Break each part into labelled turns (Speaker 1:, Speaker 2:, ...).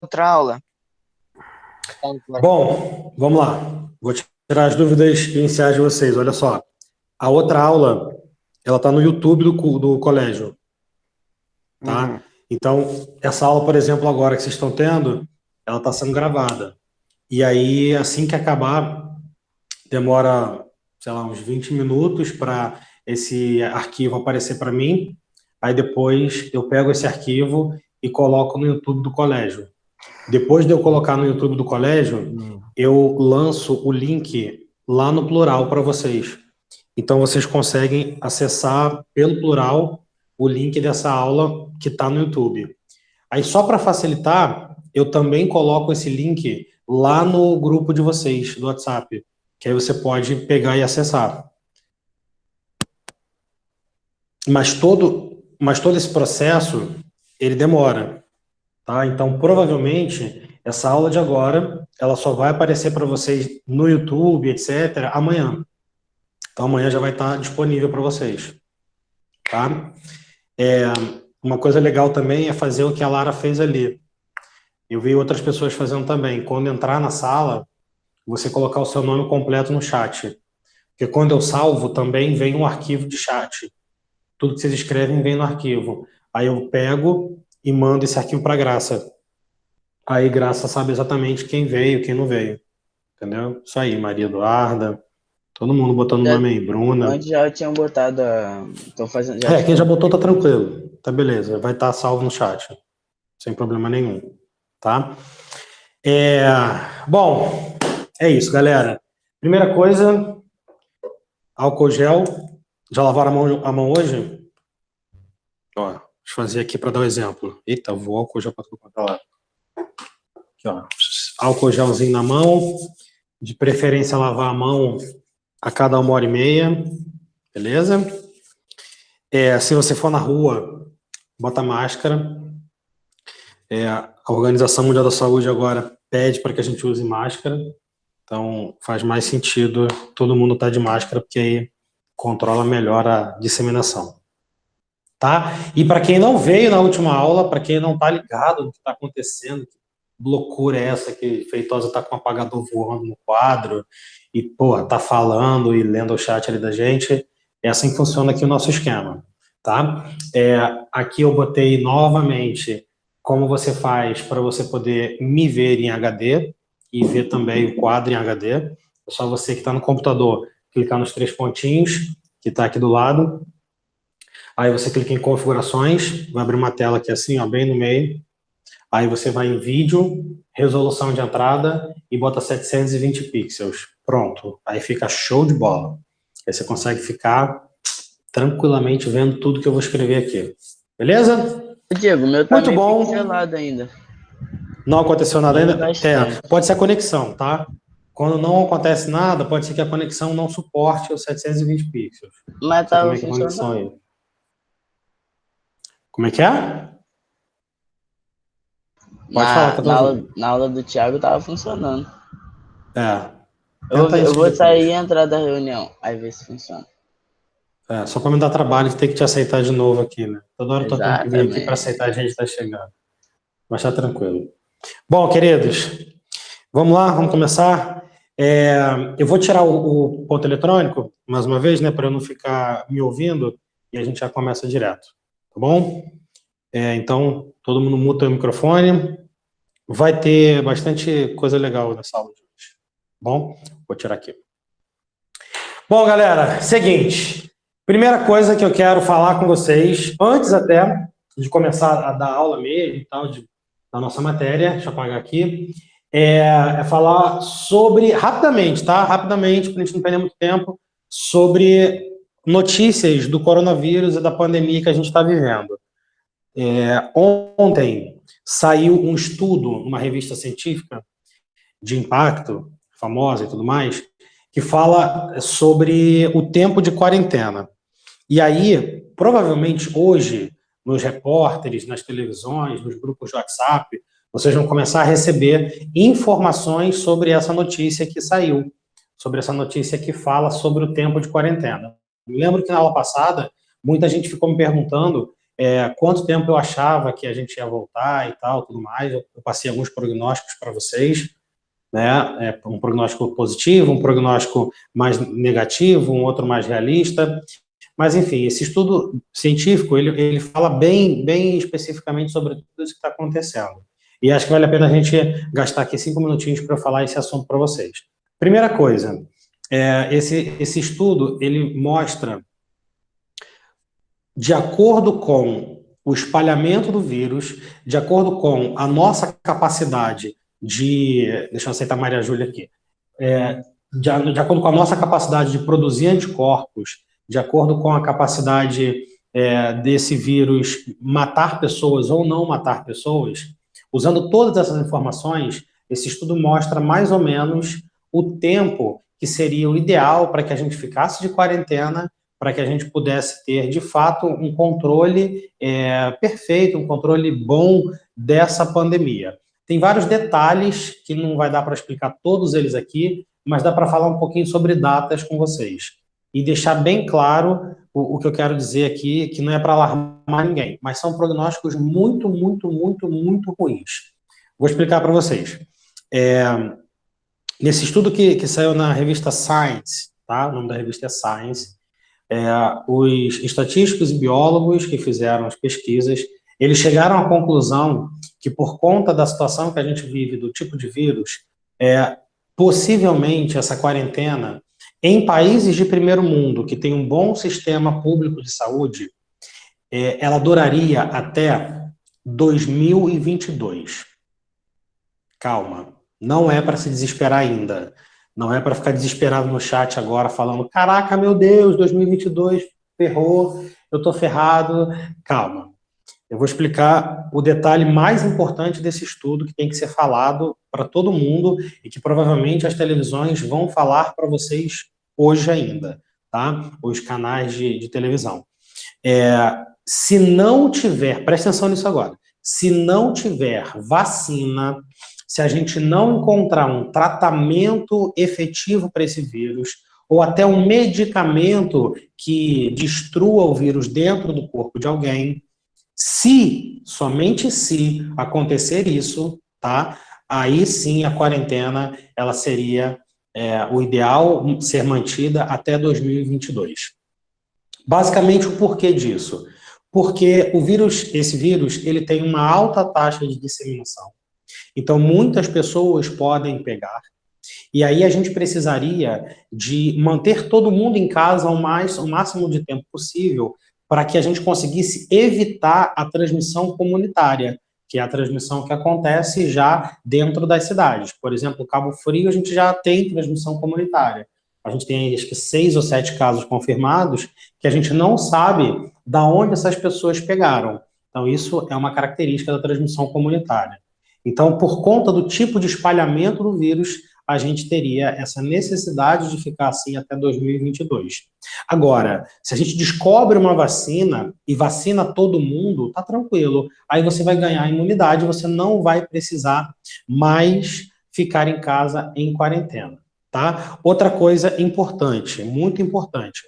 Speaker 1: outra aula.
Speaker 2: Bom, vamos lá. Vou tirar as dúvidas iniciais de vocês. Olha só. A outra aula, ela está no YouTube do colégio,
Speaker 1: Uhum.
Speaker 2: tá? Então, essa aula, por exemplo, agora que vocês estão tendo, ela está sendo gravada. E aí, assim que acabar, demora, sei lá, uns 20 minutos para esse arquivo aparecer para mim. Aí depois eu pego esse arquivo e coloco no YouTube do colégio. Depois de eu colocar no YouTube do colégio, eu lanço o link lá no Plural para vocês. Então vocês conseguem acessar pelo Plural o link dessa aula que está no YouTube. Aí só para facilitar, eu também coloco esse link lá no grupo de vocês do WhatsApp, que aí você pode pegar e acessar. Mas todo esse processo, ele demora, tá? Então, provavelmente, essa aula de agora, ela só vai aparecer para vocês no YouTube, etc., amanhã. Então, amanhã já vai estar disponível para vocês, tá? Uma coisa legal também é fazer o que a Lara fez ali. Eu vi outras pessoas fazendo também. Quando entrar na sala, você colocar o seu nome completo no chat. Porque quando eu salvo, também vem um arquivo de chat. Tudo que vocês escrevem vem no arquivo. Aí eu pego e mando esse arquivo para Graça. Aí Graça sabe exatamente quem veio, quem não veio. Entendeu? Isso aí, Maria Eduarda, todo mundo botando o
Speaker 1: Já,
Speaker 2: nome aí, Bruna.
Speaker 1: antes já tinham botado a. Tô fazendo. Já
Speaker 2: Quem
Speaker 1: tinha.
Speaker 2: já botou tá tranquilo. Tá beleza, vai estar salvo no chat. Sem problema nenhum. Tá? Bom, é isso, galera. Primeira coisa, álcool gel. Já lavaram a mão hoje? Ó, deixa eu fazer aqui para dar um exemplo. Eita, vou álcool gel para tudo quanto é lado. Aqui, ó. Álcool gelzinho na mão. De preferência, lavar a mão a cada 1h30. Beleza? Se você for na rua, bota máscara. A Organização Mundial da Saúde agora pede para que a gente use máscara. Então, faz mais sentido todo mundo estar de máscara, porque aí controla melhor a disseminação. Tá? E para quem não veio na última aula, para quem não está ligado no que está acontecendo, que loucura é essa que Feitosa está com o apagador voando no quadro e, porra, tá falando e lendo o chat ali da gente, é assim que funciona aqui o nosso esquema, tá? Aqui eu botei novamente como você faz para você poder me ver em HD e ver também o quadro em HD. É só você que está no computador clicar nos 3 pontinhos que está aqui do lado. Aí você clica em configurações, vai abrir uma tela aqui assim, ó, bem no meio. Aí você vai em vídeo, resolução de entrada e bota 720 pixels. Pronto. Aí fica show de bola. Aí você consegue ficar tranquilamente vendo tudo que eu vou escrever aqui. Beleza?
Speaker 1: Diego, o meu tá
Speaker 2: Muito
Speaker 1: meio
Speaker 2: bom.
Speaker 1: pixelado ainda.
Speaker 2: Não aconteceu nada
Speaker 1: Bem
Speaker 2: ainda?
Speaker 1: bastante.
Speaker 2: Pode ser a conexão, tá? Quando não acontece nada, pode ser que a conexão não suporte os 720 pixels.
Speaker 1: Mas
Speaker 2: Não sei como
Speaker 1: tava
Speaker 2: é que é a conexão
Speaker 1: funcionando.
Speaker 2: aí. Como é que é? Pode falar que eu tô ouvindo.
Speaker 1: Na aula do Thiago tava funcionando.
Speaker 2: Tenta
Speaker 1: Eu
Speaker 2: isso
Speaker 1: vou sair
Speaker 2: depois.
Speaker 1: e entrar da reunião. Aí ver se funciona.
Speaker 2: Só para me dar trabalho de ter que te aceitar de novo aqui, né? Toda hora eu tô tendo que vir aqui para aceitar a
Speaker 1: Exatamente.
Speaker 2: gente tá chegando. Mas tá tranquilo. Bom, queridos, vamos lá, vamos começar. Eu vou tirar o ponto eletrônico, mais uma vez, né, para eu não ficar me ouvindo, e a gente já começa direto, tá bom? Então, todo mundo muta o microfone. Vai ter bastante coisa legal nessa aula de hoje, tá bom? Vou tirar aqui. Bom, galera, seguinte. Primeira coisa que eu quero falar com vocês, antes até de começar a dar aula mesmo e tal, da nossa matéria, deixa eu apagar aqui, é falar sobre, rapidamente, tá? Rapidamente, para a gente não perder muito tempo, sobre notícias do coronavírus e da pandemia que a gente está vivendo. Ontem saiu um estudo numa revista científica de impacto, famosa e tudo mais, que fala sobre o tempo de quarentena. E aí, provavelmente hoje, nos repórteres, nas televisões, nos grupos de WhatsApp, vocês vão começar a receber informações sobre essa notícia que saiu, sobre essa notícia que fala sobre o tempo de quarentena. Me lembro que na aula passada, muita gente ficou me perguntando quanto tempo eu achava que a gente ia voltar e tal, tudo mais. Eu passei alguns prognósticos para vocês, né? Um prognóstico positivo, um prognóstico mais negativo, um outro mais realista. Mas, enfim, esse estudo científico, ele fala bem especificamente sobre tudo isso que está acontecendo. E acho que vale a pena a gente gastar aqui 5 minutinhos para falar esse assunto para vocês. Primeira coisa, esse estudo, ele mostra, de acordo com o espalhamento do vírus, de acordo com a nossa capacidade deixa eu aceitar a Maria Júlia aqui, de acordo com a nossa capacidade de produzir anticorpos, de acordo com a capacidade desse vírus matar pessoas ou não matar pessoas, usando todas essas informações, esse estudo mostra mais ou menos o tempo que seria o ideal para que a gente ficasse de quarentena, para que a gente pudesse ter, de fato, um controle perfeito, um controle bom dessa pandemia. Tem vários detalhes que não vai dar para explicar todos eles aqui, mas dá para falar um pouquinho sobre datas com vocês. E deixar bem claro o que eu quero dizer aqui, que não é para alarmar ninguém, mas são prognósticos muito ruins. Vou explicar para vocês. Nesse estudo que saiu na revista Science, tá? O nome da revista é Science, os estatísticos e biólogos que fizeram as pesquisas, eles chegaram à conclusão que, por conta da situação que a gente vive, do tipo de vírus, possivelmente essa quarentena, em países de primeiro mundo, que tem um bom sistema público de saúde, ela duraria até 2022. Calma, não é para se desesperar ainda. Não é para ficar desesperado no chat agora, falando, caraca, meu Deus, 2022, ferrou, eu tô ferrado. Calma. Eu vou explicar o detalhe mais importante desse estudo, que tem que ser falado para todo mundo e que provavelmente as televisões vão falar para vocês hoje ainda, tá? Os canais de televisão. Se não tiver, presta atenção nisso agora, se não tiver vacina, se a gente não encontrar um tratamento efetivo para esse vírus, ou até um medicamento que destrua o vírus dentro do corpo de alguém, somente se acontecer isso, tá? Aí sim a quarentena, ela seria o ideal ser mantida até 2022. Basicamente, o porquê disso? Porque esse vírus, ele tem uma alta taxa de disseminação. Então, muitas pessoas podem pegar. E aí a gente precisaria de manter todo mundo em casa o máximo de tempo possível para que a gente conseguisse evitar a transmissão comunitária, que é a transmissão que acontece já dentro das cidades. Por exemplo, Cabo Frio, a gente já tem transmissão comunitária. A gente tem, acho que, 6 ou 7 casos confirmados que a gente não sabe de onde essas pessoas pegaram. Então, isso é uma característica da transmissão comunitária. Então, por conta do tipo de espalhamento do vírus, a gente teria essa necessidade de ficar assim até 2022. Agora, se a gente descobre uma vacina e vacina todo mundo, tá tranquilo. Aí você vai ganhar imunidade, você não vai precisar mais ficar em casa em quarentena, tá? Outra coisa importante, muito importante,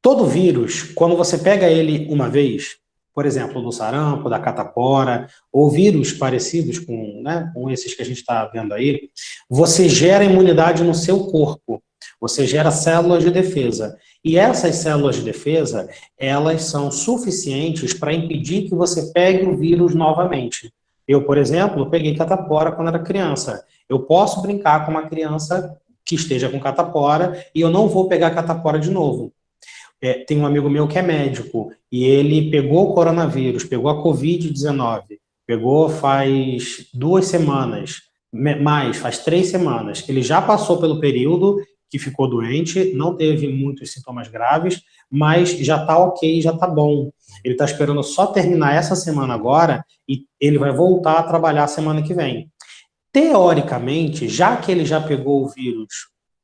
Speaker 2: todo vírus, quando você pega ele uma vez, por exemplo, do sarampo, da catapora, ou vírus parecidos com esses que a gente está vendo aí, você gera imunidade no seu corpo, você gera células de defesa. E essas células de defesa, elas são suficientes para impedir que você pegue o vírus novamente. Eu, por exemplo, peguei catapora quando era criança. Eu posso brincar com uma criança que esteja com catapora e eu não vou pegar catapora de novo. Tem um amigo meu que é médico e ele pegou o coronavírus, pegou a Covid-19, pegou faz 2 semanas, faz 3 semanas. Ele já passou pelo período que ficou doente, não teve muitos sintomas graves, mas já está ok, já está bom. Ele está esperando só terminar essa semana agora e ele vai voltar a trabalhar semana que vem. Teoricamente, já que ele já pegou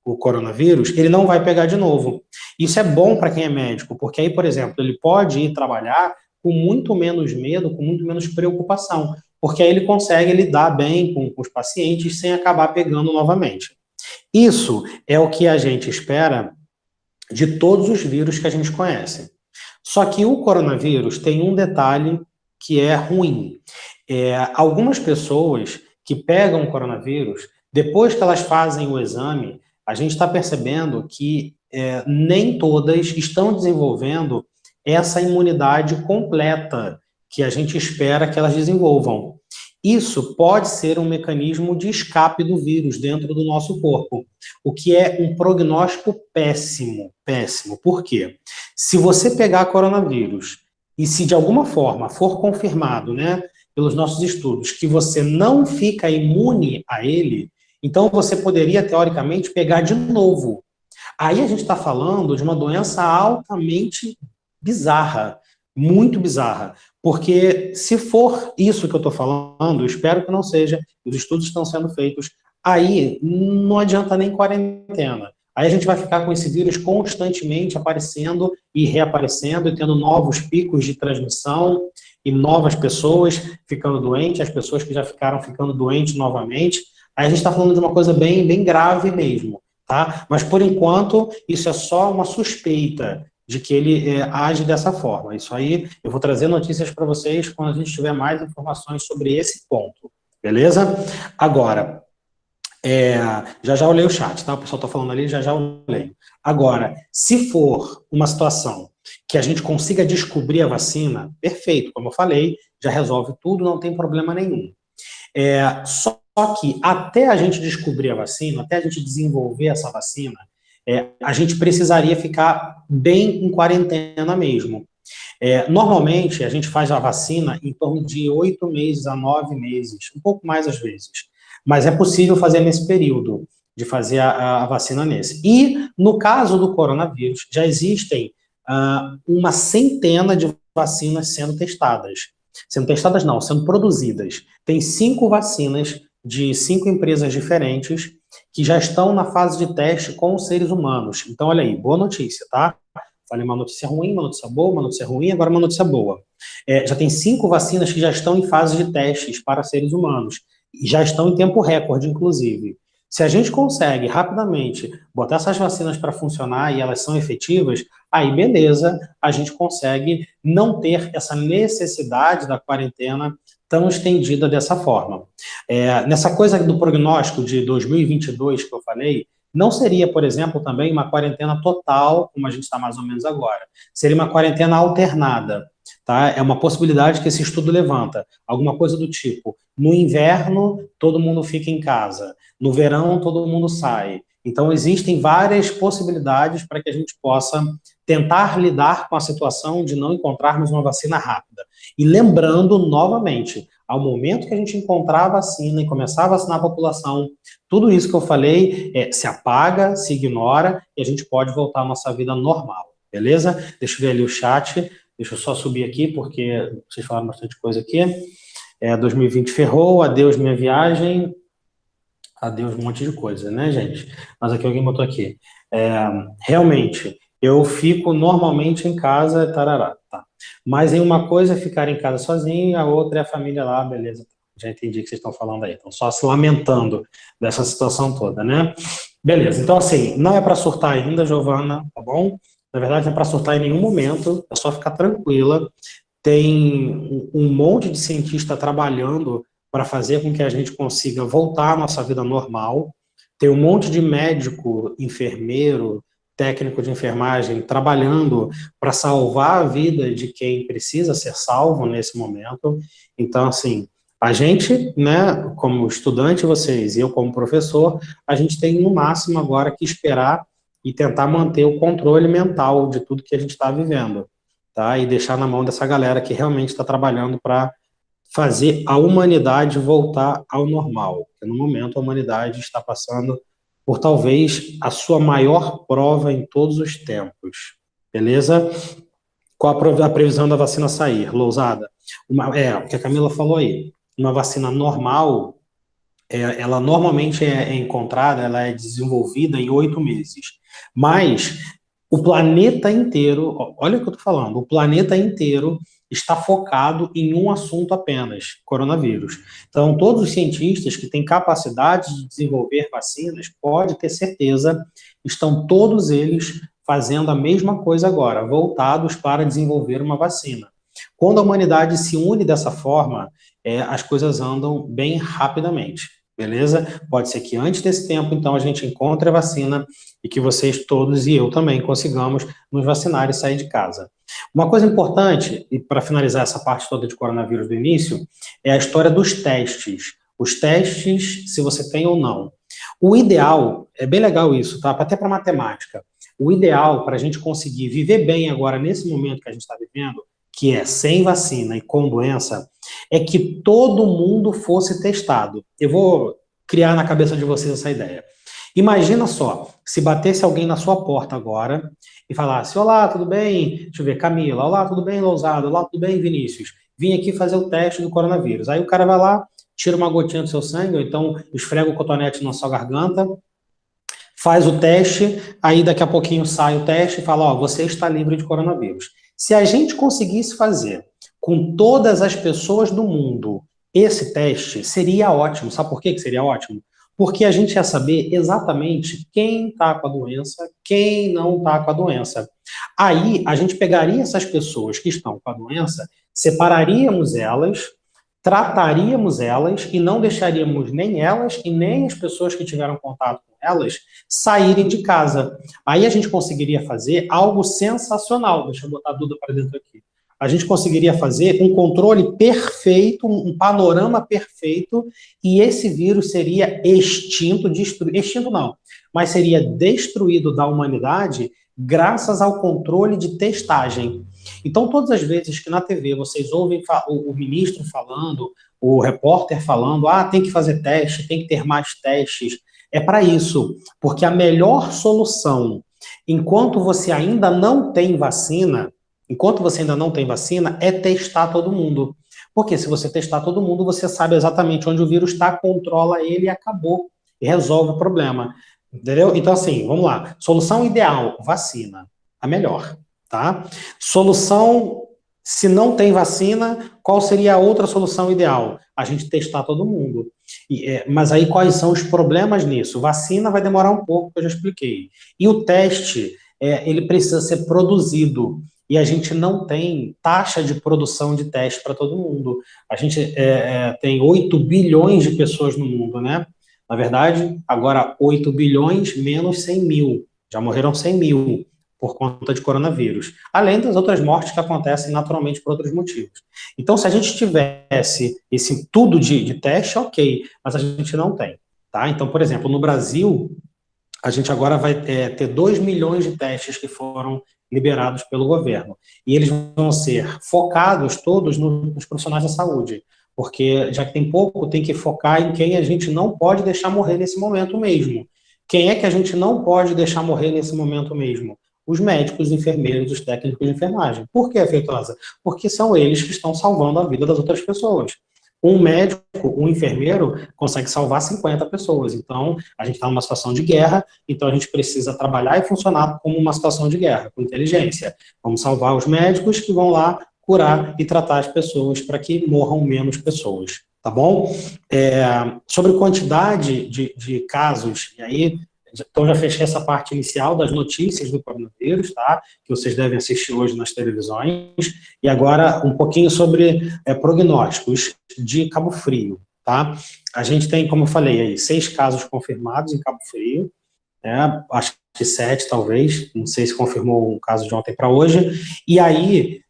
Speaker 2: o coronavírus, ele não vai pegar de novo. Isso é bom para quem é médico, porque aí, por exemplo, ele pode ir trabalhar com muito menos medo, com muito menos preocupação, porque aí ele consegue lidar bem com os pacientes sem acabar pegando novamente. Isso é o que a gente espera de todos os vírus que a gente conhece. Só que o coronavírus tem um detalhe que é ruim. Algumas pessoas que pegam o coronavírus, depois que elas fazem o exame, a gente está percebendo que nem todas estão desenvolvendo essa imunidade completa que a gente espera que elas desenvolvam. Isso pode ser um mecanismo de escape do vírus dentro do nosso corpo, o que é um prognóstico péssimo, péssimo. Por quê? Se você pegar coronavírus e se de alguma forma for confirmado, né, pelos nossos estudos, que você não fica imune a ele, então você poderia, teoricamente, pegar de novo. Aí a gente está falando de uma doença altamente bizarra, muito bizarra, porque se for isso que eu estou falando, eu espero que não seja, os estudos estão sendo feitos, aí não adianta nem quarentena. Aí a gente vai ficar com esse vírus constantemente aparecendo e reaparecendo e tendo novos picos de transmissão e novas pessoas ficando doentes, as pessoas que já ficaram ficando doentes novamente. Aí a gente está falando de uma coisa bem, bem grave mesmo, tá? Mas por enquanto isso é só uma suspeita de que ele age dessa forma. Isso aí, eu vou trazer notícias para vocês quando a gente tiver mais informações sobre esse ponto, beleza? Agora, já eu leio o chat, tá? O pessoal está falando ali, já eu leio. Agora, se for uma situação que a gente consiga descobrir a vacina, perfeito, como eu falei, já resolve tudo, não tem problema nenhum. Só que até a gente descobrir a vacina, até a gente desenvolver essa vacina, a gente precisaria ficar bem em quarentena mesmo. Normalmente, a gente faz a vacina em torno de 8 meses a 9 meses, um pouco mais às vezes. Mas é possível fazer nesse período, de fazer a vacina nesse. E, no caso do coronavírus, já existem uma centena de vacinas sendo testadas. Sendo testadas não, sendo produzidas. Tem 5 vacinas de 5 empresas diferentes que já estão na fase de teste com os seres humanos. Então, olha aí, boa notícia, tá? Falei uma notícia ruim, uma notícia boa, uma notícia ruim, agora uma notícia boa. Já tem 5 vacinas que já estão em fase de testes para seres humanos. E já estão em tempo recorde, inclusive. Se a gente consegue rapidamente botar essas vacinas para funcionar e elas são efetivas, aí beleza, a gente consegue não ter essa necessidade da quarentena tão estendida dessa forma. Nessa coisa do prognóstico de 2022 que eu falei, não seria, por exemplo, também uma quarentena total, como a gente está mais ou menos agora. Seria uma quarentena alternada. Tá? É uma possibilidade que esse estudo levanta. Alguma coisa do tipo, no inverno, todo mundo fica em casa. No verão, todo mundo sai. Então, existem várias possibilidades para que a gente possa tentar lidar com a situação de não encontrarmos uma vacina rápida. E lembrando, novamente, ao momento que a gente encontrar a vacina e começar a vacinar a população, tudo isso que eu falei se apaga, se ignora e a gente pode voltar à nossa vida normal, beleza? Deixa eu ver ali o chat. Deixa eu só subir aqui, porque vocês falaram bastante coisa aqui. 2020 ferrou, adeus minha viagem, adeus um monte de coisa, né, gente? Mas aqui alguém botou aqui. Realmente, eu fico normalmente em casa, tarará, tá. Mas em uma coisa é ficar em casa sozinho, e a outra é a família lá, beleza. Já entendi o que vocês estão falando aí. Estão só se lamentando dessa situação toda, né? Beleza, então assim, não é para surtar ainda, Giovana, tá bom? Na verdade, não é para surtar em nenhum momento, é só ficar tranquila. Tem um monte de cientista trabalhando para fazer com que a gente consiga voltar à nossa vida normal. Tem um monte de médico, enfermeiro, técnico de enfermagem trabalhando para salvar a vida de quem precisa ser salvo nesse momento. Então, assim, a gente, né, como estudante, vocês e eu como professor, a gente tem no máximo agora que esperar e tentar manter o controle mental de tudo que a gente está vivendo, tá? E deixar na mão dessa galera que realmente está trabalhando para fazer a humanidade voltar ao normal. Porque no momento a humanidade está passando por talvez a sua maior prova em todos os tempos. Beleza? Qual a previsão da vacina sair? Lousada? O que a Camila falou aí. Uma vacina normal, ela normalmente é encontrada, ela é desenvolvida em 8 meses. Mas o planeta inteiro, olha o que eu estou falando, o planeta inteiro está focado em um assunto apenas, coronavírus. Então, todos os cientistas que têm capacidade de desenvolver vacinas, pode ter certeza, estão todos eles fazendo a mesma coisa agora, voltados para desenvolver uma vacina. Quando a humanidade se une dessa forma, as coisas andam bem rapidamente, beleza? Pode ser que antes desse tempo, então, a gente encontre a vacina e que vocês todos e eu também consigamos nos vacinar e sair de casa. Uma coisa importante, e para finalizar essa parte toda de coronavírus do início, é a história dos testes. Os testes, se você tem ou não. O ideal, é bem legal isso, tá? Até para matemática. O ideal para a gente conseguir viver bem agora, nesse momento que a gente está vivendo, que é sem vacina e com doença, é que todo mundo fosse testado. Eu vou criar na cabeça de vocês essa ideia. Imagina só, se batesse alguém na sua porta agora e falasse: olá, tudo bem? Deixa eu ver, Camila. Olá, tudo bem, Lousada? Olá, tudo bem, Vinícius? Vim aqui fazer o teste do coronavírus. Aí o cara vai lá, tira uma gotinha do seu sangue, ou então esfrega o cotonete na sua garganta, faz o teste, aí daqui a pouquinho sai o teste e fala: ó, você está livre de coronavírus. Se a gente conseguisse fazer com todas as pessoas do mundo esse teste, seria ótimo. Sabe por que seria ótimo? Porque a gente ia saber exatamente quem está com a doença, quem não está com a doença. Aí a gente pegaria essas pessoas que estão com a doença, separaríamos elas, trataríamos elas e não deixaríamos nem elas e nem as pessoas que tiveram contato com elas saírem de casa. Aí a gente conseguiria fazer algo sensacional. Deixa eu botar a Duda para dentro aqui. A gente conseguiria fazer um controle perfeito, um panorama perfeito, e esse vírus seria extinto, extinto não, mas seria destruído da humanidade graças ao controle de testagem. Então, todas as vezes que na TV vocês ouvem o ministro falando, o repórter falando: ah, tem que fazer teste, tem que ter mais testes, é para isso, porque a melhor solução, enquanto você ainda não tem vacina, é testar todo mundo. Porque se você testar todo mundo, você sabe exatamente onde o vírus está, controla ele e acabou. E resolve o problema. Entendeu? Então, assim, vamos lá. Solução ideal, vacina. A melhor, tá? Solução, se não tem vacina, qual seria a outra solução ideal? A gente testar todo mundo. Mas aí quais são os problemas nisso? Vacina vai demorar um pouco, que eu já expliquei. E o teste, ele precisa ser produzido. E a gente não tem taxa de produção de teste para todo mundo. A gente tem 8 bilhões de pessoas no mundo, né? Na verdade, agora 8 bilhões menos 100 mil. Já morreram 100 mil por conta de coronavírus. Além das outras mortes que acontecem naturalmente por outros motivos. Então, se a gente tivesse esse tudo de teste, ok, mas a gente não tem. Tá? Então, por exemplo, no Brasil, a gente agora vai ter 2 milhões de testes que foram liberados pelo governo. E eles vão ser focados todos nos profissionais da saúde. Porque, já que tem pouco, tem que focar em quem a gente não pode deixar morrer nesse momento mesmo. Quem é que a gente não pode deixar morrer nesse momento mesmo? Os médicos, os enfermeiros, os técnicos de enfermagem. Por que, Feitosa? Porque são eles que estão salvando a vida das outras pessoas. Um médico, um enfermeiro, consegue salvar 50 pessoas. Então, a gente está numa situação de guerra, então a gente precisa trabalhar e funcionar como uma situação de guerra, com inteligência. Vamos salvar os médicos que vão lá curar e tratar as pessoas para que morram menos pessoas, tá bom? Sobre quantidade de casos, e aí, então já fechei essa parte inicial das notícias do coronavírus, tá? Que vocês devem assistir hoje nas televisões, e agora um pouquinho sobre prognósticos de Cabo Frio, tá? A gente tem, como eu falei aí, 6 casos confirmados em Cabo Frio, acho que 7 talvez, não sei se confirmou um caso de ontem para hoje, e aí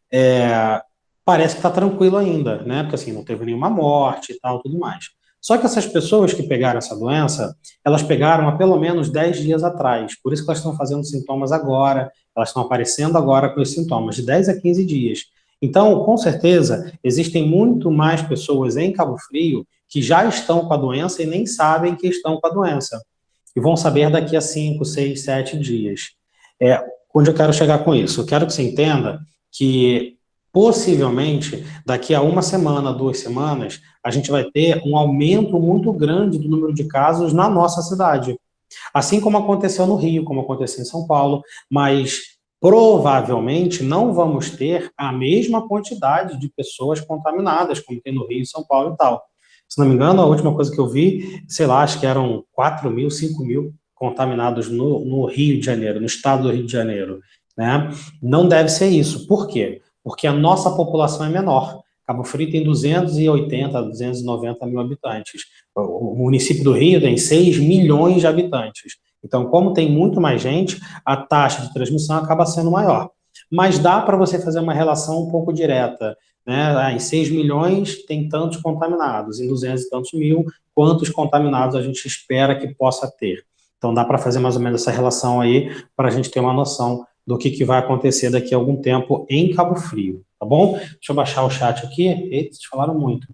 Speaker 2: parece que está tranquilo ainda, né? Porque assim, não teve nenhuma morte e tal, tudo mais. Só que essas pessoas que pegaram essa doença, elas pegaram há pelo menos 10 dias atrás, por isso que elas estão fazendo sintomas agora, elas estão aparecendo agora com os sintomas, de 10 a 15 dias. Então, com certeza, existem muito mais pessoas em Cabo Frio que já estão com a doença e nem sabem que estão com a doença. E vão saber daqui a 5, 6, 7 dias. Onde eu quero chegar com isso? Eu quero que você entenda que, possivelmente, daqui a 1 semana, 2 semanas, a gente vai ter um aumento muito grande do número de casos na nossa cidade. Assim como aconteceu no Rio, como aconteceu em São Paulo, mas provavelmente não vamos ter a mesma quantidade de pessoas contaminadas, como tem no Rio, São Paulo e tal. Se não me engano, a última coisa que eu vi, sei lá, acho que eram 4 mil, 5 mil contaminados no Rio de Janeiro, no estado do Rio de Janeiro, né? Não deve ser isso. Por quê? Porque a nossa população é menor. Cabo Frio tem 280, 290 mil habitantes. O município do Rio tem 6 milhões de habitantes. Então, como tem muito mais gente, a taxa de transmissão acaba sendo maior. Mas dá para você fazer uma relação um pouco direta, né? Em 6 milhões tem tantos contaminados, em 200 e tantos mil, quantos contaminados a gente espera que possa ter. Então, dá para fazer mais ou menos essa relação aí, para a gente ter uma noção do que vai acontecer daqui a algum tempo em Cabo Frio, tá bom? Deixa eu baixar o chat aqui. Eita, vocês falaram muito.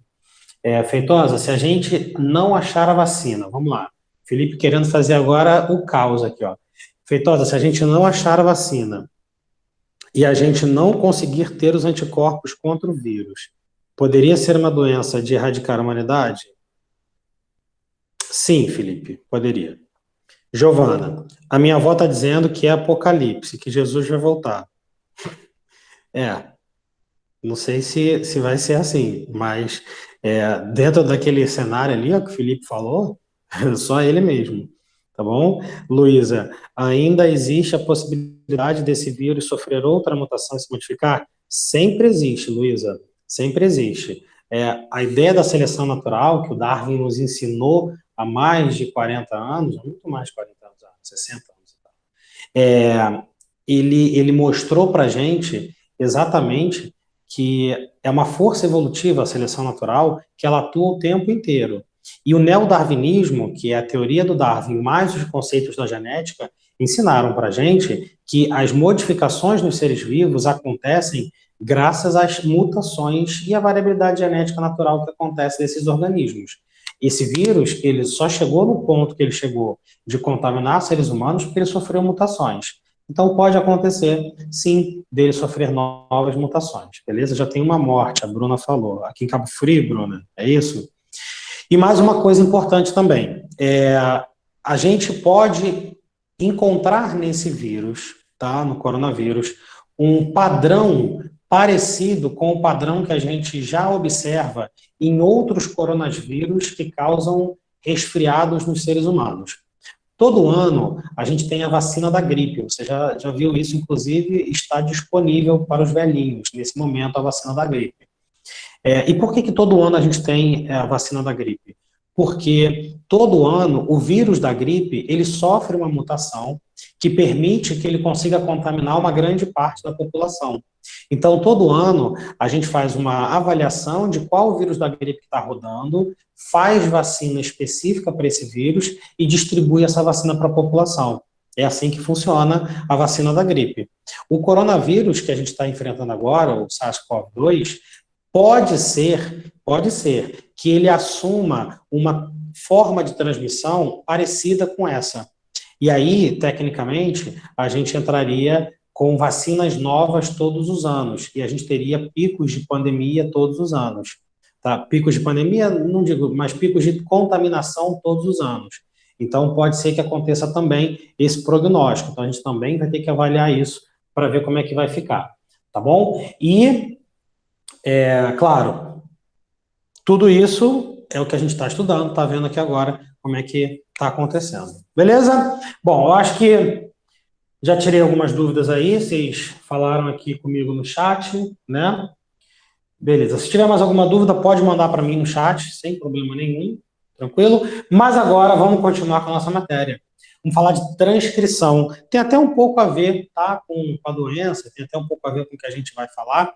Speaker 2: Feitosa, se a gente não achar a vacina, vamos lá. Felipe querendo fazer agora o caos aqui, ó. Feitosa, se a gente não achar a vacina e a gente não conseguir ter os anticorpos contra o vírus, poderia ser uma doença de erradicar a humanidade? Sim, Felipe, poderia. Giovana, a minha avó está dizendo que é apocalipse, que Jesus vai voltar. Não sei se vai ser assim, mas dentro daquele cenário ali, ó, que o Felipe falou, só ele mesmo, tá bom? Luísa, ainda existe a possibilidade desse vírus sofrer outra mutação e se modificar? Sempre existe, Luísa, sempre existe. A ideia da seleção natural, que o Darwin nos ensinou há mais de 40 anos, muito mais de 40 anos, 60 anos, ele mostrou para a gente exatamente que é uma força evolutiva, a seleção natural, que ela atua o tempo inteiro. E o neodarwinismo, que é a teoria do Darwin mais os conceitos da genética, ensinaram para a gente que as modificações nos seres vivos acontecem graças às mutações e à variabilidade genética natural que acontece desses organismos. Esse vírus, ele só chegou no ponto que ele chegou de contaminar seres humanos porque ele sofreu mutações. Então, pode acontecer, sim, dele sofrer novas mutações, beleza? Já tem uma morte, a Bruna falou. Aqui em Cabo Frio, Bruna, é isso? E mais uma coisa importante também, a gente pode encontrar nesse vírus, tá, no coronavírus, um padrão parecido com o padrão que a gente já observa em outros coronavírus que causam resfriados nos seres humanos. Todo ano, a gente tem a vacina da gripe. Você já viu isso, inclusive, está disponível para os velhinhos, nesse momento, a vacina da gripe. E por que todo ano a gente tem a vacina da gripe? Porque todo ano o vírus da gripe, ele sofre uma mutação que permite que ele consiga contaminar uma grande parte da população. Então, todo ano, a gente faz uma avaliação de qual vírus da gripe está rodando, faz vacina específica para esse vírus e distribui essa vacina para a população. É assim que funciona a vacina da gripe. O coronavírus que a gente está enfrentando agora, o SARS-CoV-2, pode ser que ele assuma uma forma de transmissão parecida com essa. E aí, tecnicamente, a gente entraria com vacinas novas todos os anos, e a gente teria picos de pandemia todos os anos. Tá? Picos de pandemia, não digo, mas picos de contaminação todos os anos. Então, pode ser que aconteça também esse prognóstico. Então, a gente também vai ter que avaliar isso para ver como é que vai ficar. Tá bom? E, claro, tudo isso é o que a gente está estudando, está vendo aqui agora como é que está acontecendo. Beleza? Bom, eu acho que já tirei algumas dúvidas aí, vocês falaram aqui comigo no chat, né? Beleza, se tiver mais alguma dúvida, pode mandar para mim no chat, sem problema nenhum, tranquilo? Mas agora vamos continuar com a nossa matéria. Vamos falar de transcrição. Tem até um pouco a ver, tá, com a doença, tem até um pouco a ver com o que a gente vai falar,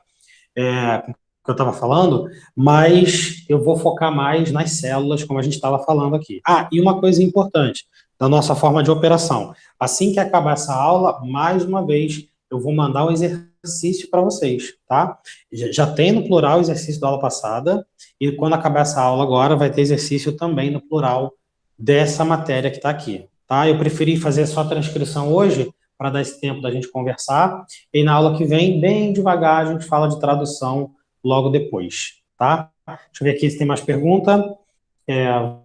Speaker 2: com o que eu estava falando, mas eu vou focar mais nas células, como a gente estava falando aqui. E uma coisa importante, da nossa forma de operação. Assim que acabar essa aula, mais uma vez, eu vou mandar um exercício para vocês, tá? Já tem no plural o exercício da aula passada, e quando acabar essa aula agora, vai ter exercício também no plural dessa matéria que está aqui, tá? Eu preferi fazer só a transcrição hoje, para dar esse tempo da gente conversar, e na aula que vem, bem devagar, a gente fala de tradução logo depois, tá? Deixa eu ver aqui se tem mais pergunta.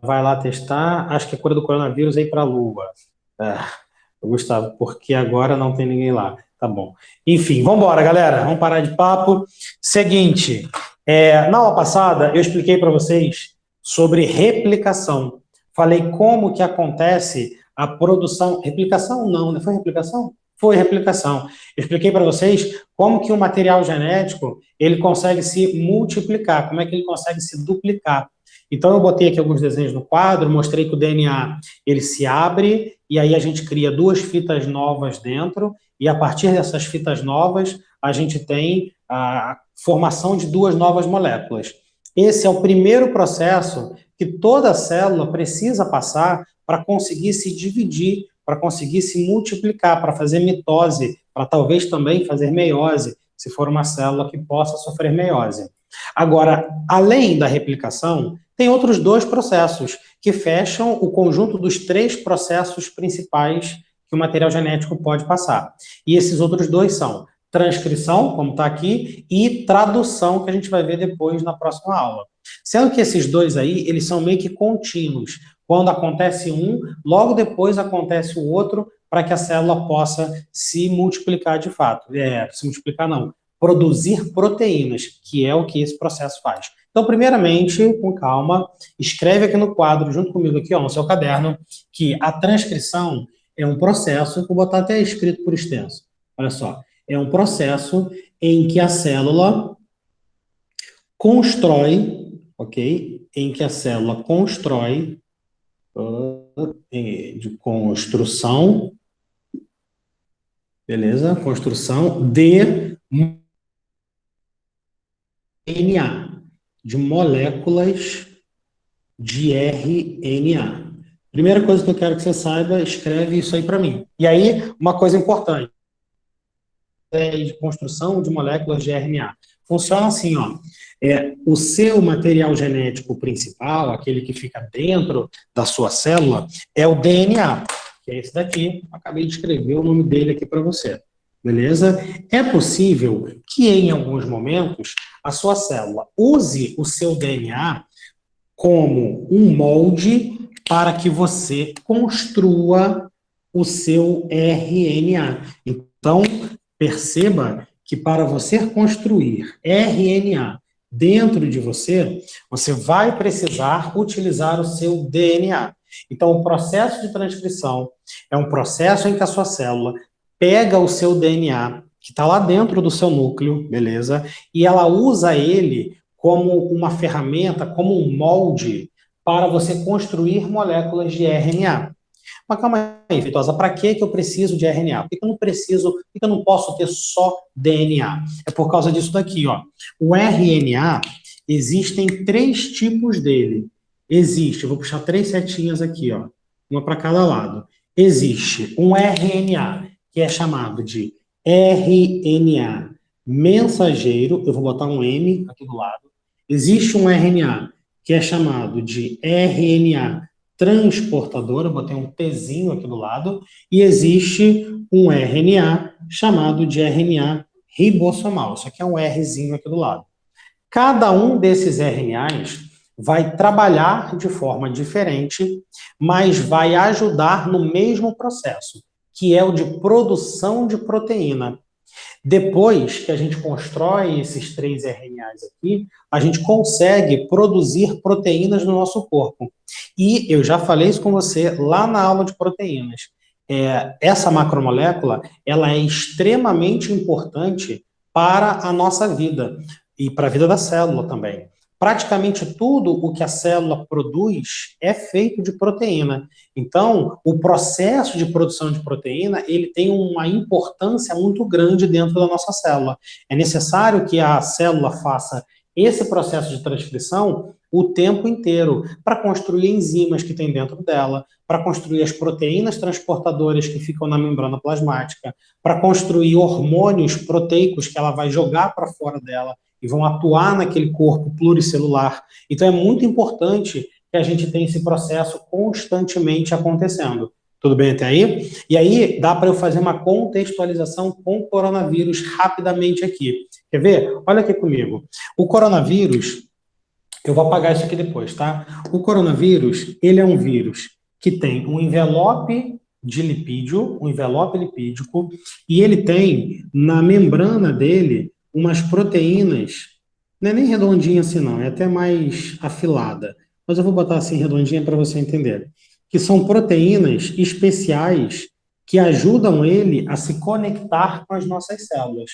Speaker 2: Vai lá testar. Acho que a cura do coronavírus é ir para a Lua. Gustavo, porque agora não tem ninguém lá. Tá bom. Enfim, vamos embora, galera. Vamos parar de papo. Seguinte, na aula passada eu expliquei para vocês sobre replicação. Falei como que acontece a produção... Replicação? Não, não foi replicação? Foi replicação. Eu expliquei para vocês como que o material genético ele consegue se multiplicar, como é que ele consegue se duplicar. Então, eu botei aqui alguns desenhos no quadro, mostrei que o DNA ele se abre e aí a gente cria duas fitas novas dentro e a partir dessas fitas novas a gente tem a formação de duas novas moléculas. Esse é o primeiro processo que toda célula precisa passar para conseguir se dividir, para conseguir se multiplicar, para fazer mitose, para talvez também fazer meiose, se for uma célula que possa sofrer meiose. Agora, além da replicação, tem outros dois processos que fecham o conjunto dos três processos principais que o material genético pode passar. E esses outros dois são transcrição, como está aqui, e tradução, que a gente vai ver depois na próxima aula. Sendo que esses dois aí, eles são meio que contínuos. Quando acontece um, logo depois acontece o outro, para que a célula possa se multiplicar de fato. Se multiplicar não, produzir proteínas, que é o que esse processo faz. Então, primeiramente, com calma, escreve aqui no quadro, junto comigo aqui, ó, no seu caderno, que a transcrição é um processo, vou botar até escrito por extenso, olha só, é um processo em que a célula constrói, ok? Em que a célula constrói, de construção, beleza? Construção de RNA, de moléculas de RNA. Primeira coisa que eu quero que você saiba, escreve isso aí para mim. E aí, uma coisa importante, de construção de moléculas de RNA. Funciona assim, ó. O seu material genético principal, aquele que fica dentro da sua célula, é o DNA, que é esse daqui. Acabei de escrever o nome dele aqui para você. Beleza? É possível que, em alguns momentos, a sua célula use o seu DNA como um molde para que você construa o seu RNA. Então, perceba que para você construir RNA dentro de você, você vai precisar utilizar o seu DNA. Então, o processo de transcrição é um processo em que a sua célula pega o seu DNA, que está lá dentro do seu núcleo, beleza? E ela usa ele como uma ferramenta, como um molde para você construir moléculas de RNA. Mas calma aí, Feitosa, para que eu preciso de RNA? Por que eu não preciso, por que eu não posso ter só DNA? É por causa disso daqui, ó. O RNA, existem 3 tipos dele. Eu vou puxar 3 setinhas aqui, ó, uma para cada lado. Existe um RNA, que é chamado de RNA mensageiro, eu vou botar um M aqui do lado. Existe um RNA que é chamado de RNA transportador, eu botei um Tzinho aqui do lado, e existe um RNA chamado de RNA ribossomal, isso aqui é um Rzinho aqui do lado. Cada um desses RNAs vai trabalhar de forma diferente, mas vai ajudar no mesmo processo, que é o de produção de proteína. Depois que a gente constrói esses 3 RNAs aqui, a gente consegue produzir proteínas no nosso corpo. E eu já falei isso com você lá na aula de proteínas. Essa macromolécula, ela é extremamente importante para a nossa vida e para a vida da célula também. Praticamente tudo o que a célula produz é feito de proteína. Então, o processo de produção de proteína, ele tem uma importância muito grande dentro da nossa célula. É necessário que a célula faça esse processo de transcrição o tempo inteiro, para construir enzimas que tem dentro dela, para construir as proteínas transportadoras que ficam na membrana plasmática, para construir hormônios proteicos que ela vai jogar para fora dela e vão atuar naquele corpo pluricelular. Então é muito importante que a gente tenha esse processo constantemente acontecendo. Tudo bem até aí? E aí dá para eu fazer uma contextualização com o coronavírus rapidamente aqui. Quer ver? Olha aqui comigo. O coronavírus, eu vou apagar isso aqui depois, tá? O coronavírus, ele é um vírus que tem um envelope de lipídio, um envelope lipídico, e ele tem na membrana dele umas proteínas, não é nem redondinha assim não, é até mais afilada, mas eu vou botar assim redondinha para você entender. que são proteínas especiais que ajudam ele a se conectar com as nossas células.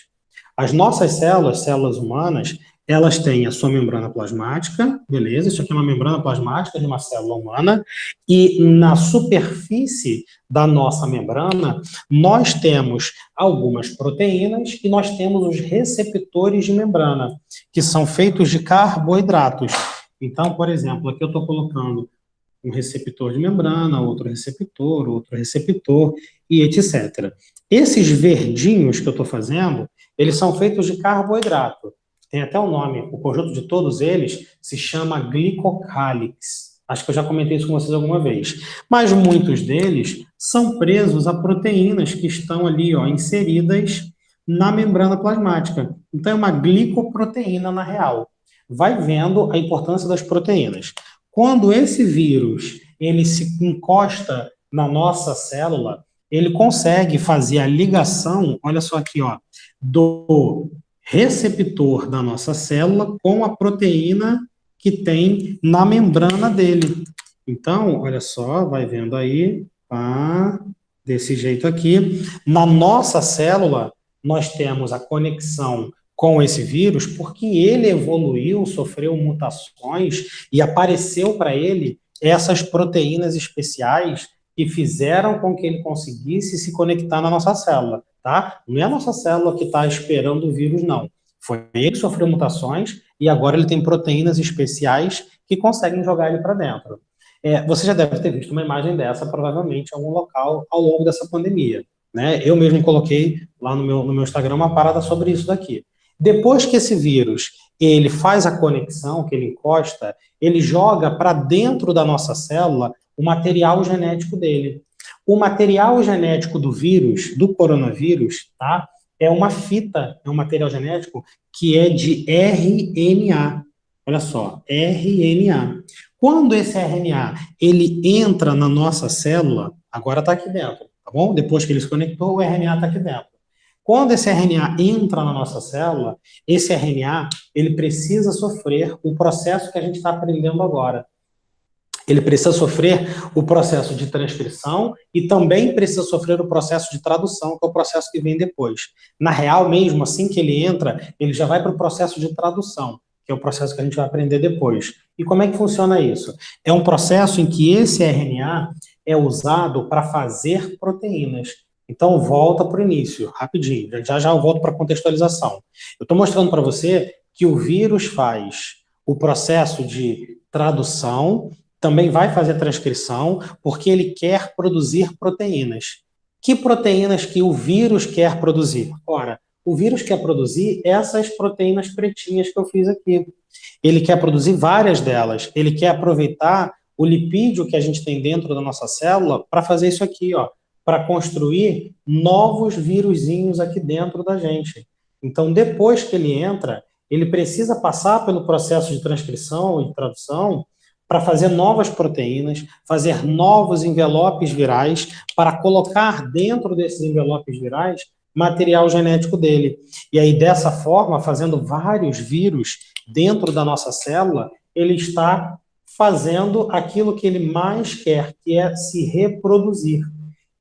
Speaker 2: As nossas células, células humanas, elas têm a sua membrana plasmática, beleza? Isso aqui é uma membrana plasmática de uma célula humana, e na superfície da nossa membrana, nós temos algumas proteínas e nós temos os receptores de membrana, que são feitos de carboidratos. Então, por exemplo, aqui eu estou colocando um receptor de membrana, outro receptor, e etc. Esses verdinhos que eu estou fazendo, eles são feitos de carboidrato. Tem até o nome, o conjunto de todos eles se chama glicocálix. Acho que eu já comentei isso com vocês alguma vez. Mas muitos deles são presos a proteínas que estão ali, ó, inseridas na membrana plasmática. Então é uma glicoproteína na real. Vai vendo a importância das proteínas. Quando esse vírus ele se encosta na nossa célula, ele consegue fazer a ligação, olha só aqui, ó, do receptor da nossa célula com a proteína que tem na membrana dele. Então, olha só, vai vendo aí, tá? Desse jeito aqui. Na nossa célula, nós temos a conexão com esse vírus porque ele evoluiu, sofreu mutações e apareceu para ele essas proteínas especiais que fizeram com que ele conseguisse se conectar na nossa célula, tá? Não é a nossa célula que está esperando o vírus, não. Foi ele que sofreu mutações e agora ele tem proteínas especiais que conseguem jogar ele para dentro. Você já deve ter visto uma imagem dessa, provavelmente, em algum local ao longo dessa pandemia, né? Eu mesmo coloquei lá no meu Instagram uma parada sobre isso daqui. Depois que esse vírus ele faz a conexão, que ele encosta, ele joga para dentro da nossa célula o material genético dele. O material genético do vírus, do coronavírus, tá? É uma fita, é um material genético que é de RNA. Olha só, RNA. Quando esse RNA ele entra na nossa célula, agora está aqui dentro, tá bom? Depois que ele se conectou, o RNA está aqui dentro. Quando esse RNA entra na nossa célula, esse RNA ele precisa sofrer o processo que a gente está aprendendo agora. Ele precisa sofrer o processo de transcrição e também precisa sofrer o processo de tradução, que é o processo que vem depois. Na real mesmo, assim que ele entra, ele já vai para o processo de tradução, que é o processo que a gente vai aprender depois. E como é que funciona isso? É um processo em que esse RNA é usado para fazer proteínas. Então, volta para o início, rapidinho. Já eu volto para a contextualização. Eu estou mostrando para você que o vírus faz o processo de tradução, também vai fazer transcrição, porque ele quer produzir proteínas. Que proteínas que o vírus quer produzir? Ora, o vírus quer produzir essas proteínas pretinhas que eu fiz aqui. Ele quer produzir várias delas. Ele quer aproveitar o lipídio que a gente tem dentro da nossa célula para fazer isso aqui, ó, para construir novos vírusinhos aqui dentro da gente. Então, depois que ele entra, ele precisa passar pelo processo de transcrição e tradução para fazer novas proteínas, fazer novos envelopes virais, para colocar dentro desses envelopes virais material genético dele. E aí, dessa forma, fazendo vários vírus dentro da nossa célula, ele está fazendo aquilo que ele mais quer, que é se reproduzir.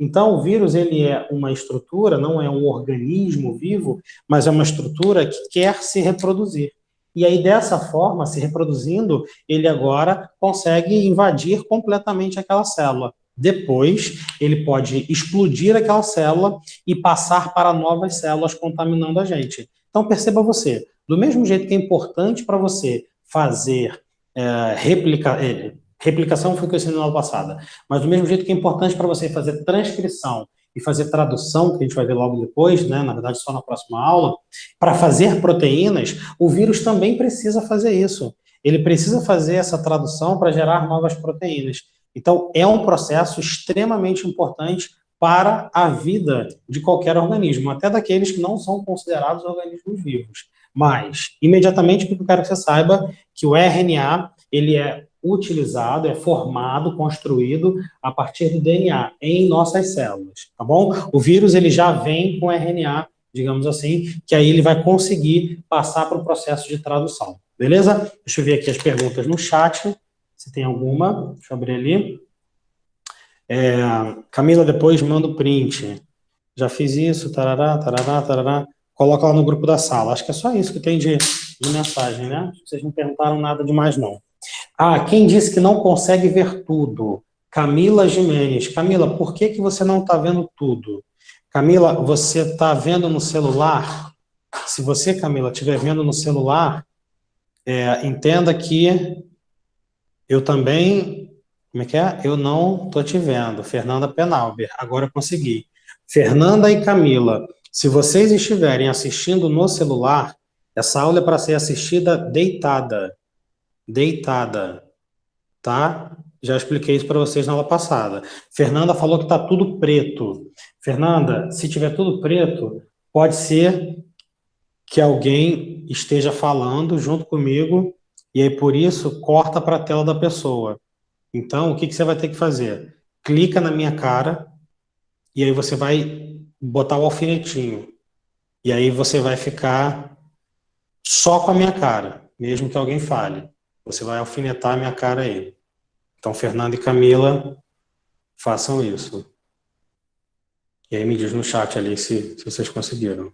Speaker 2: Então, o vírus ele é uma estrutura, não é um organismo vivo, mas é uma estrutura que quer se reproduzir. E aí, dessa forma, se reproduzindo, ele agora consegue invadir completamente aquela célula. Depois, ele pode explodir aquela célula e passar para novas células contaminando a gente. Então, perceba você, do mesmo jeito que é importante para você fazer replicação, foi o que eu ensinei na aula passada, mas do mesmo jeito que é importante para você fazer transcrição e fazer tradução, que a gente vai ver logo depois, né, na verdade só na próxima aula, para fazer proteínas, o vírus também precisa fazer isso. Ele precisa fazer essa tradução para gerar novas proteínas. Então, é um processo extremamente importante para a vida de qualquer organismo, até daqueles que não são considerados organismos vivos. Mas, imediatamente, o que eu quero que você saiba que o RNA, ele é utilizado, é formado, construído a partir do DNA em nossas células, tá bom? O vírus, ele já vem com RNA, digamos assim, que aí ele vai conseguir passar para o processo de tradução, beleza? Deixa eu ver aqui as perguntas no chat, se tem alguma, deixa eu abrir ali. Camila, depois manda o print. Já fiz isso, tarará, tarará, tarará. Coloca lá no grupo da sala. Acho que é só isso que tem de mensagem, né? Vocês não perguntaram nada demais, não. Quem disse que não consegue ver tudo? Camila Jimenez. Camila, por que você não está vendo tudo? Camila, você está vendo no celular? Se você, Camila, estiver vendo no celular, entenda que eu também... Como é que é? Eu não estou te vendo. Fernanda Penalber. Agora eu consegui. Fernanda e Camila, se vocês estiverem assistindo no celular, essa aula é para ser assistida deitada. Deitada. Tá? Já expliquei isso para vocês na aula passada. Fernanda falou que está tudo preto. Fernanda, se tiver tudo preto, pode ser que alguém esteja falando junto comigo e aí por isso corta para a tela da pessoa. Então, o que você vai ter que fazer? Clica na minha cara e aí você vai botar o alfinetinho. E aí você vai ficar só com a minha cara, mesmo que alguém fale. Você vai alfinetar a minha cara aí. Então, Fernanda e Camila, façam isso. E aí me diz no chat ali se vocês conseguiram.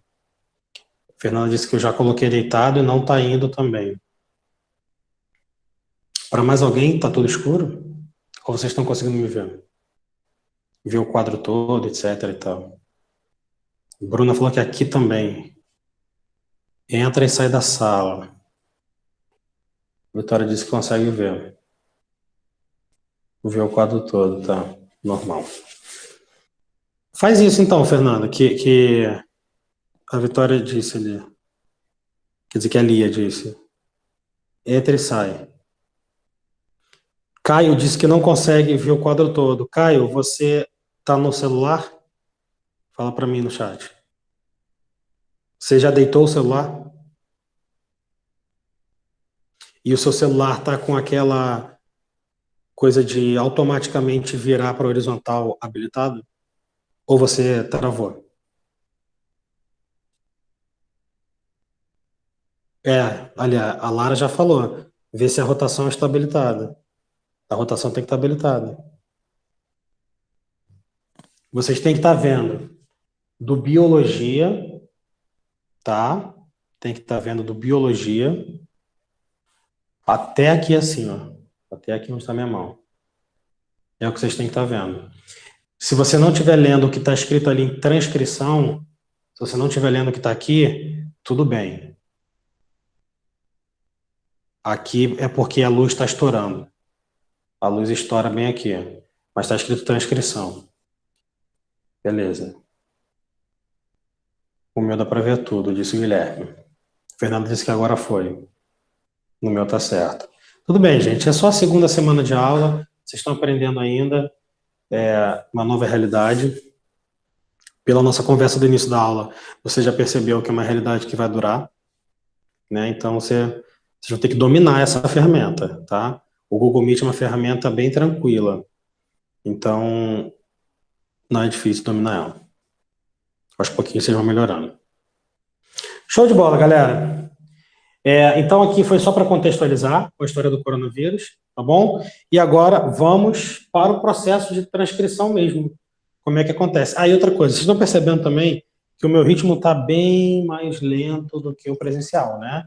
Speaker 2: Fernanda disse que eu já coloquei deitado e não está indo também. Para mais alguém, está tudo escuro? Ou vocês estão conseguindo me ver? Ver o quadro todo, etc e tal. Bruna falou que aqui também. Entra e sai da sala. Vitória disse que consegue ver. Ver o quadro todo, tá? Normal. Faz isso então, Fernanda, que a Vitória disse ali. Quer dizer, que a Lia disse. Entra e sai. Caio disse que não consegue ver o quadro todo. Caio, você está no celular? Fala para mim no chat. Você já deitou o celular? E o seu celular está com aquela coisa de automaticamente virar para horizontal habilitado? Ou você travou? Aliás, a Lara já falou. Vê se a rotação está habilitada. A rotação tem que estar habilitada. Vocês têm que estar vendo do biologia, tá? Tem que estar vendo do biologia até aqui assim, ó. Até aqui onde está minha mão. É o que vocês têm que estar vendo. Se você não estiver lendo o que está escrito ali em transcrição, se você não estiver lendo o que está aqui, tudo bem. Aqui é porque a luz está estourando. A luz estoura bem aqui, mas está escrito transcrição. Beleza. O meu dá para ver tudo, disse o Guilherme. O Fernando disse que agora foi. No meu tá certo. Tudo bem, gente. É só a segunda semana de aula. Vocês estão aprendendo ainda. Uma nova realidade. Pela nossa conversa do início da aula, você já percebeu que é uma realidade que vai durar, né? Então, vocês vão ter que dominar essa ferramenta, tá? O Google Meet é uma ferramenta bem tranquila. Então, não é difícil dominar ela. Aos pouquinhos vocês vão melhorando. Show de bola, galera! Então, aqui foi só para contextualizar a história do coronavírus, tá bom? E agora, vamos para o processo de transcrição mesmo. Como é que acontece? E outra coisa, vocês estão percebendo também que o meu ritmo está bem mais lento do que o presencial, né?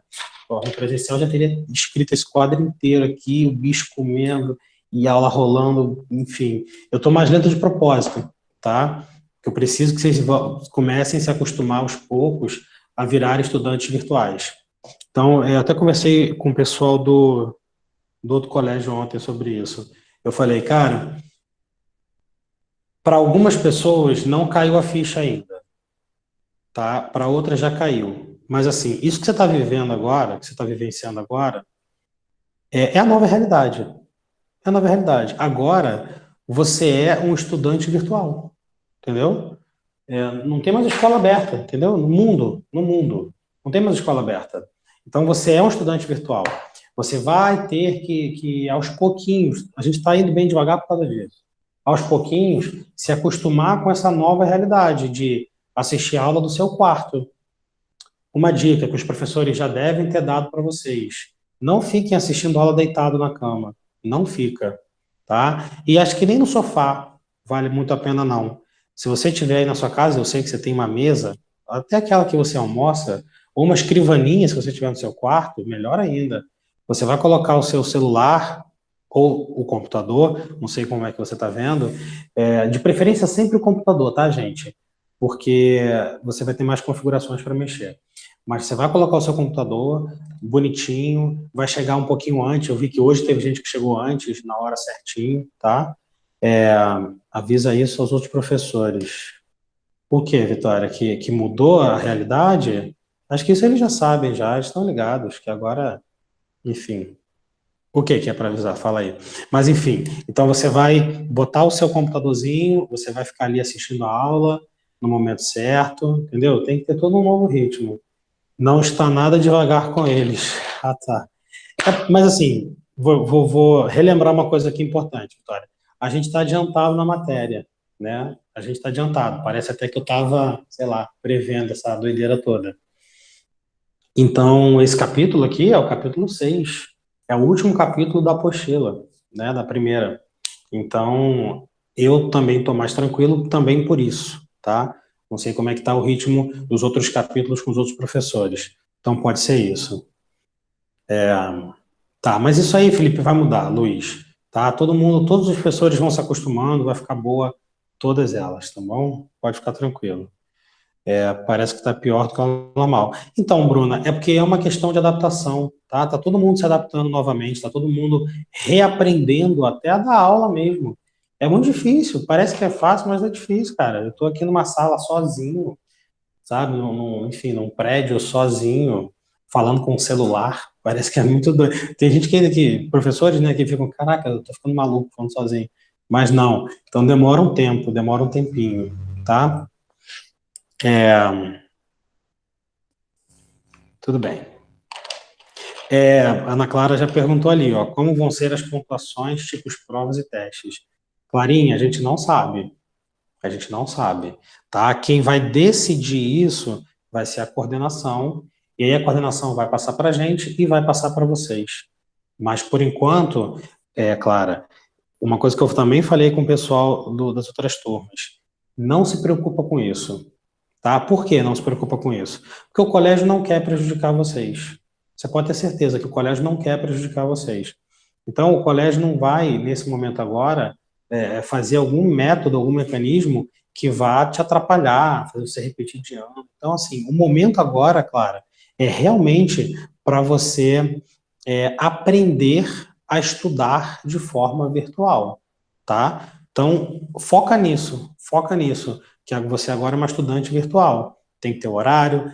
Speaker 2: O presencial já teria escrito esse quadro inteiro aqui, o bicho comendo e a aula rolando, enfim. Eu estou mais lento de propósito, tá? Eu preciso que vocês comecem a se acostumar aos poucos a virar estudantes virtuais. Então, eu até conversei com o pessoal do outro colégio ontem sobre isso. Eu falei, cara, para algumas pessoas não caiu a ficha ainda, tá? Para outras já caiu. Mas assim, isso que você está vivendo agora, que você está vivenciando agora, é a nova realidade. É a nova realidade. Agora, você é um estudante virtual, entendeu? Não tem mais escola aberta, entendeu? No mundo, não tem mais escola aberta. Então, você é um estudante virtual. Você vai ter que aos pouquinhos, a gente está indo bem devagar por causa disso, aos pouquinhos, se acostumar com essa nova realidade de assistir a aula do seu quarto. Uma dica que os professores já devem ter dado para vocês: não fiquem assistindo aula deitado na cama. Não fica, tá? E acho que nem no sofá. vale muito a pena não. Se você tiver aí na sua casa, eu sei que você tem uma mesa, até aquela que você almoça, ou uma escrivaninha, se você tiver no seu quarto, melhor ainda. Você vai colocar o seu celular ou o computador, não sei como é que você está vendo, de preferência sempre o computador, tá, gente? Porque você vai ter mais configurações para mexer. Mas você vai colocar o seu computador bonitinho, vai chegar um pouquinho antes. Eu vi que hoje teve gente que chegou antes, na hora certinho, tá? Avisa isso aos outros professores. O que, Vitória? Que mudou a realidade? Acho que isso eles já sabem, já estão ligados, que agora, enfim. O que é para avisar? Fala aí. Mas, enfim, então você vai botar o seu computadorzinho, você vai ficar ali assistindo a aula no momento certo, entendeu? Tem que ter todo um novo ritmo. Não está nada devagar com eles. Ah, tá. Mas, assim, vou relembrar uma coisa aqui importante, Vitória. A gente está adiantado na matéria, né? A gente está adiantado. Parece até que eu estava, sei lá, prevendo essa doideira toda. Então, esse capítulo aqui é o capítulo 6. É o último capítulo da apostila, né? Da primeira. Então, eu também estou mais tranquilo também por isso, tá? Não sei como é que está o ritmo dos outros capítulos com os outros professores. Então, pode ser isso. Tá, mas isso aí, Felipe, vai mudar, Luiz. Tá? Todo mundo, todos os professores vão se acostumando, vai ficar boa todas elas, tá bom? Pode ficar tranquilo. Parece que está pior do que o normal. Então, Bruna, é porque é uma questão de adaptação, tá? Tá todo mundo se adaptando novamente, tá todo mundo reaprendendo até a dar aula mesmo. É muito difícil, parece que é fácil, mas é difícil, cara. Eu tô aqui numa sala sozinho, sabe? Enfim, num prédio sozinho, falando com o celular. Parece que é muito doido. Tem gente professores, né, que ficam, caraca, eu tô ficando maluco falando sozinho. Mas não. Então demora um tempo, demora um tempinho, tá? Tudo bem. A Ana Clara já perguntou ali, ó, como vão ser as pontuações, tipos, provas e testes. Clarinha, a gente não sabe. A gente não sabe, tá? Quem vai decidir isso vai ser a coordenação, e aí a coordenação vai passar para a gente e vai passar para vocês. Mas, por enquanto, Clara, uma coisa que eu também falei com o pessoal das outras turmas, não se preocupa com isso, tá? Por que não se preocupa com isso? Porque o colégio não quer prejudicar vocês. Você pode ter certeza que o colégio não quer prejudicar vocês. Então, o colégio não vai, nesse momento agora, fazer algum método, algum mecanismo que vá te atrapalhar, fazer você repetir de ano. Então, assim, o momento agora, Clara, é realmente para você aprender a estudar de forma virtual, tá? Então, foca nisso, que você agora é uma estudante virtual. Tem que ter horário.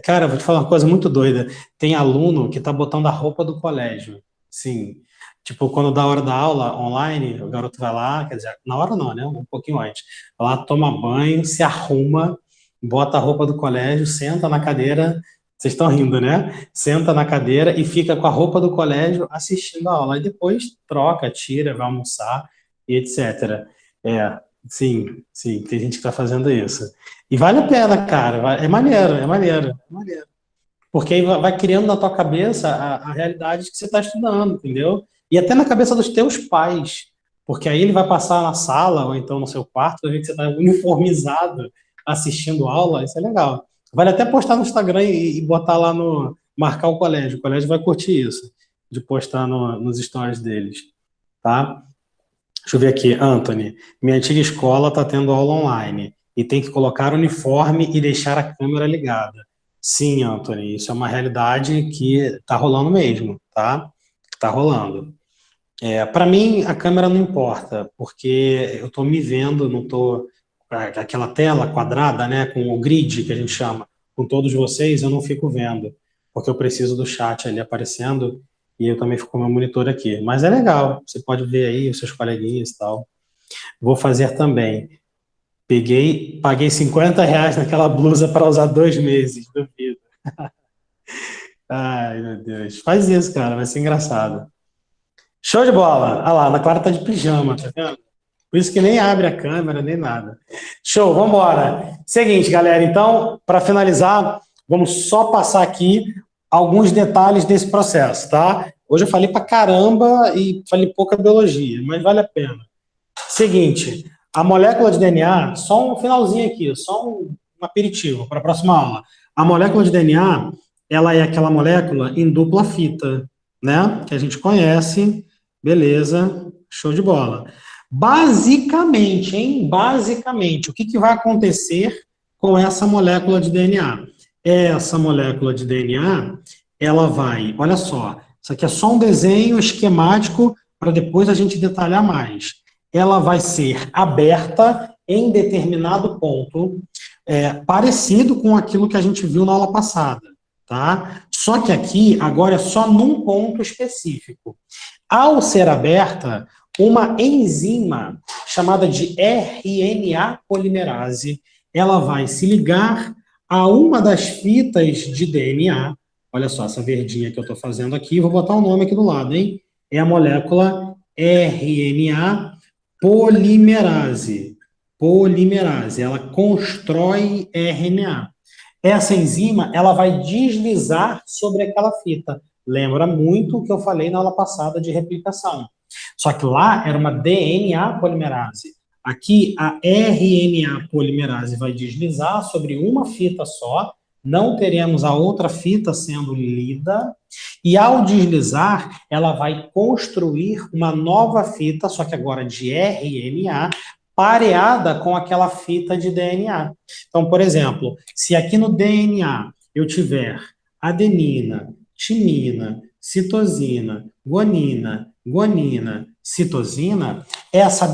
Speaker 2: Cara, vou te falar uma coisa muito doida. Tem aluno que está botando a roupa do colégio. Sim. Tipo, quando dá a hora da aula online, o garoto vai lá, quer dizer, na hora não, né? Um pouquinho antes. Vai lá, toma banho, se arruma, bota a roupa do colégio, senta na cadeira. Vocês estão rindo, né? Senta na cadeira e fica com a roupa do colégio assistindo a aula. E depois troca, tira, vai almoçar e etc. Sim, tem gente que está fazendo isso. E vale a pena, cara. É maneiro, é maneiro, é maneiro. Porque aí vai criando na tua cabeça a realidade que você está estudando, entendeu? E até na cabeça dos teus pais. Porque aí ele vai passar na sala ou então no seu quarto, vai ver que você está uniformizado assistindo aula, isso é legal. Vale até postar no Instagram e botar lá no. Marcar o colégio vai curtir isso, de postar nos stories deles, tá? Deixa eu ver aqui, Anthony. Minha antiga escola está tendo aula online e tem que colocar uniforme e deixar a câmera ligada. Sim, Anthony, isso é uma realidade que está rolando mesmo, tá? Está rolando. Para mim, a câmera não importa, porque eu estou me vendo, não estou. Aquela tela quadrada, né, com o grid que a gente chama, com todos vocês, eu não fico vendo, porque eu preciso do chat ali aparecendo e eu também fico com o meu monitor aqui. Mas é legal, você pode ver aí os seus coleguinhas e tal. Vou fazer também. Paguei R$ 50 naquela blusa para usar 2 meses, duvido. Ai, meu Deus. Faz isso, cara, vai ser engraçado. Show de bola! Olha lá, a Ana Clara tá de pijama, tá vendo? Por isso que nem abre a câmera, nem nada. Show, vamos embora. Seguinte, galera, então, para finalizar, vamos só passar aqui alguns detalhes desse processo, tá? Hoje eu falei pra caramba e falei pouca biologia, mas vale a pena. Seguinte, A molécula de DNA, só um finalzinho aqui, só um aperitivo para a próxima aula. A molécula de DNA, ela é aquela molécula em dupla fita, né? Que a gente conhece, beleza, show de bola. Basicamente, hein? Basicamente, o que vai acontecer com essa molécula de DNA? Essa molécula de DNA, ela vai, olha só, isso aqui é só um desenho esquemático para depois a gente detalhar mais. Ela vai ser aberta em determinado ponto, parecido com aquilo que a gente viu na aula passada, tá? Só que aqui, agora, é só num ponto específico. Ao ser aberta, uma enzima chamada de RNA polimerase, ela vai se ligar a uma das fitas de DNA. Olha só, essa verdinha que eu estou fazendo aqui, vou botar o nome aqui do lado, hein? É a molécula RNA polimerase. Polimerase, ela constrói RNA. Essa enzima, ela vai deslizar sobre aquela fita. Lembra muito o que eu falei na aula passada de replicação. Só que lá era uma DNA polimerase. Aqui, a RNA polimerase vai deslizar sobre uma fita só, não teremos a outra fita sendo lida, e ao deslizar, ela vai construir uma nova fita, só que agora de RNA, pareada com aquela fita de DNA. Então, por exemplo, se aqui no DNA eu tiver adenina, timina, citosina, guanina, citosina, essa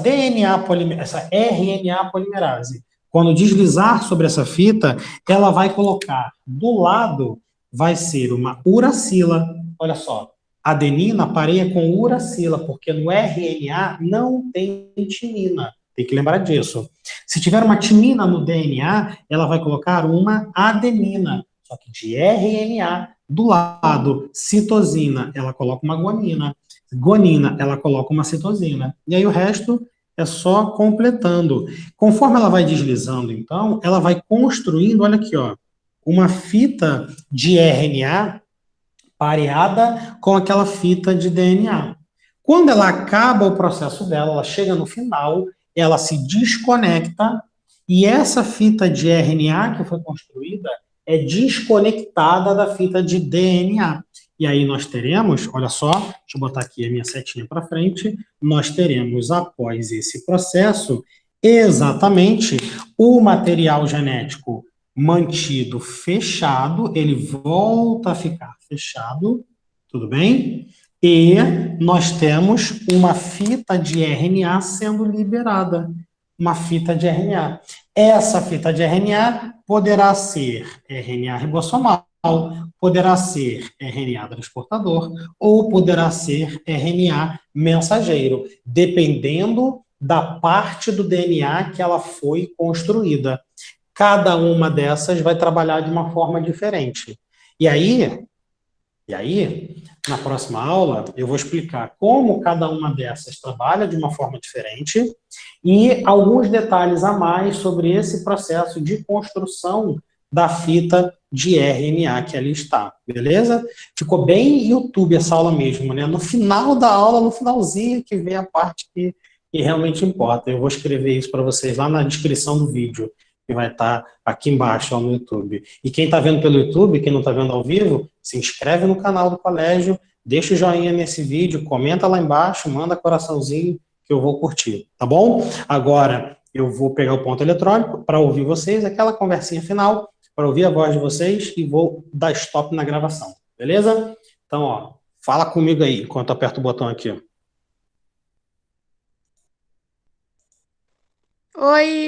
Speaker 2: essa RNA polimerase, quando deslizar sobre essa fita, ela vai colocar do lado, vai ser uma uracila. Olha só, adenina pareia com uracila, porque no RNA não tem timina. Tem que lembrar disso. Se tiver uma timina no DNA, ela vai colocar uma adenina, só que de RNA. Do lado, citosina, ela coloca uma guanina. Guanina, ela coloca uma citosina. E aí o resto é só completando. Conforme ela vai deslizando, então, ela vai construindo, olha aqui, ó, uma fita de RNA pareada com aquela fita de DNA. Quando ela acaba o processo dela, ela chega no final, ela se desconecta e essa fita de RNA que foi construída é desconectada da fita de DNA. E aí nós teremos, olha só, deixa eu botar aqui a minha setinha para frente, nós teremos, após esse processo, exatamente o material genético mantido fechado, ele volta a ficar fechado, tudo bem? E nós temos uma fita de RNA sendo liberada, uma fita de RNA. Essa fita de RNA poderá ser RNA ribossomal, poderá ser RNA transportador ou poderá ser RNA mensageiro, dependendo da parte do DNA que ela foi construída. Cada uma dessas vai trabalhar de uma forma diferente. E aí, na próxima aula, eu vou explicar como cada uma dessas trabalha de uma forma diferente e alguns detalhes a mais sobre esse processo de construção da fita de RNA que ali está, beleza? Ficou bem YouTube essa aula mesmo, né? No final da aula, no finalzinho, que vem a parte que realmente importa. Eu vou escrever isso para vocês lá na descrição do vídeo, que vai estar aqui embaixo ó, no YouTube. E quem está vendo pelo YouTube, quem não está vendo ao vivo, se inscreve no canal do colégio, deixa o joinha nesse vídeo, comenta lá embaixo, manda coraçãozinho que eu vou curtir, tá bom? Agora eu vou pegar o ponto eletrônico para ouvir vocês, aquela conversinha final, para ouvir a voz de vocês e vou dar stop na gravação, beleza? Então, ó, fala comigo aí, enquanto eu aperto o botão aqui.
Speaker 3: Oi!